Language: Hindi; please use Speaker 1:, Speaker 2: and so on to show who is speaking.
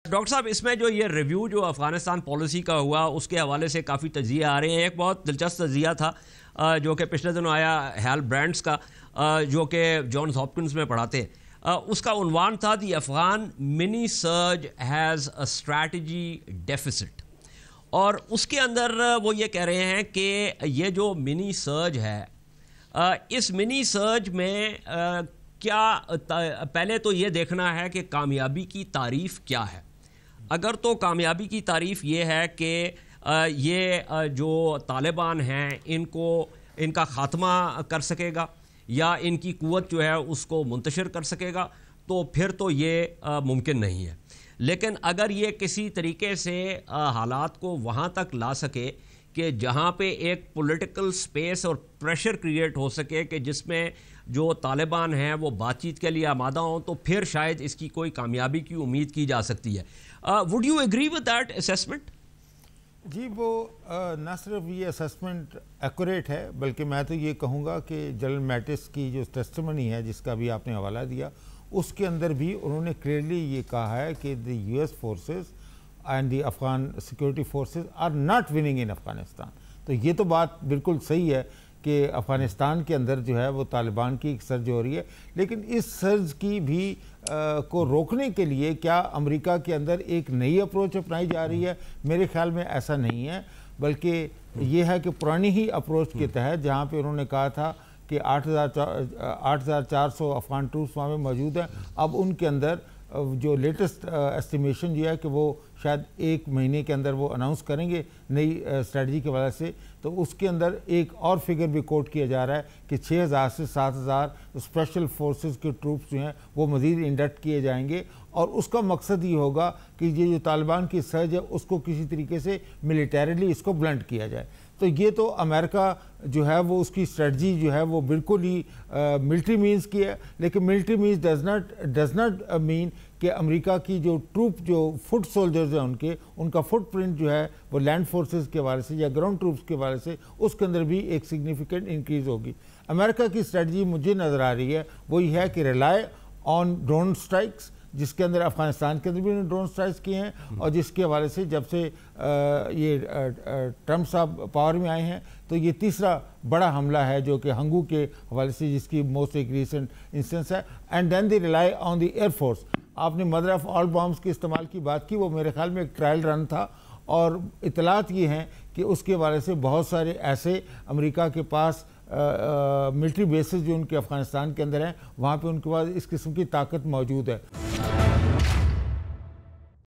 Speaker 1: डॉक्टर साहब, इसमें जो ये रिव्यू जो अफ़गानिस्तान पॉलिसी का हुआ उसके हवाले से काफ़ी तजिए आ रहे हैं। एक बहुत दिलचस्प तजिया था जो कि पिछले दिनों आया हैल ब्रांड्स का, जो कि जॉन्स हॉपकिंस में पढ़ाते हैं। उसका उन्वान था the Afghan mini surge has a strategy deficit. और उसके अंदर वो ये कह रहे हैं कि ये जो मिनी सर्ज है, इस मिनी सर्ज में क्या पहले तो ये देखना है कि कामयाबी की तारीफ़ क्या है। अगर तो कामयाबी की तारीफ़ ये है कि ये जो तालिबान हैं इनका ख़ात्मा कर सकेगा या इनकी क़ुव्वत जो है उसको मुंतशिर कर सकेगा, तो फिर तो ये मुमकिन नहीं है। लेकिन अगर ये किसी तरीके से हालात को वहाँ तक ला सके कि जहाँ पे एक पॉलिटिकल स्पेस और प्रेशर क्रिएट हो सके कि जिसमें जो तालिबान हैं वो बातचीत के लिए आमादा हों, तो फिर शायद इसकी कोई कामयाबी की उम्मीद की जा सकती है। Would you agree with that assessment?
Speaker 2: जी, वो न सिर्फ ये असेसमेंट एक्यूरेट है, बल्कि मैं तो ये कहूँगा कि जनरल मैटिस की जो टेस्टिमनी है जिसका भी आपने हवाला दिया, उसके अंदर भी उन्होंने क्लियरली ये कहा है कि the US forces and the Afghan security forces are not winning in Afghanistan. तो ये तो बात बिल्कुल सही है कि अफ़गानिस्तान के अंदर जो है वो तालिबान की एक सर्ज हो रही है, लेकिन इस सर्ज की भी को रोकने के लिए क्या अमेरिका के अंदर एक नई अप्रोच अपनाई जा रही है? मेरे ख्याल में ऐसा नहीं है, बल्कि ये है कि पुरानी ही अप्रोच के तहत, जहाँ पे उन्होंने कहा था कि 8,400 अफगान ट्रूप्स वहाँ में मौजूद हैं, अब उनके अंदर जो लेटेस्ट एस्टिमेशन जो है कि वो शायद 1 महीने के अंदर वो अनाउंस करेंगे नई स्ट्रेटजी के वजह से, तो उसके अंदर एक और फिगर भी कोट किया जा रहा है कि 6,000 से 7,000 स्पेशल फोर्सेस के ट्रूप्स जो हैं वो मज़ीद इंडक्ट किए जाएंगे। और उसका मकसद ये होगा कि ये जो तालिबान की सर्ज है उसको किसी तरीके से मिलिटरीली इसको ब्लंट किया जाए। तो ये तो अमेरिका जो है वो उसकी स्ट्रेटजी जो है वो बिल्कुल ही मिलिट्री मीन्स की है, लेकिन military means does not mean कि अमेरिका की जो ट्रूप जो फुट सोल्जर्स हैं उनका फुटप्रिंट जो है वो लैंड फोर्सेस के हवाले से या ग्राउंड ट्रूप्स के हवाले से उसके अंदर भी एक सिग्निफिकेंट इंक्रीज होगी। अमेरिका की स्ट्रेटजी मुझे नज़र आ रही है वो ये है कि रिलाई ऑन ड्रोन स्ट्राइक्स, जिसके अंदर अफ़गानिस्तान के अंदर भी ड्रोन स्ट्राइक्स किए हैं, और जिसके हवाले से जब से ये ट्रंप साहब पावर में आए हैं तो ये तीसरा बड़ा हमला है जो कि हंगू के हवाले से, जिसकी मोस्ट एक रिसेंट इंस्टेंस है। And then they rely on the air force. आपने मदर ऑफ ऑल बॉम्ब्स के इस्तेमाल की बात की, वो मेरे ख्याल में एक ट्रायल रन था, और इतलात ये हैं कि उसके हवाले से बहुत सारे ऐसे अमेरिका के पास मिलिट्री बेसिस जो उनके अफ़गानिस्तान के अंदर हैं वहाँ पे उनके पास इस किस्म की ताकत मौजूद है।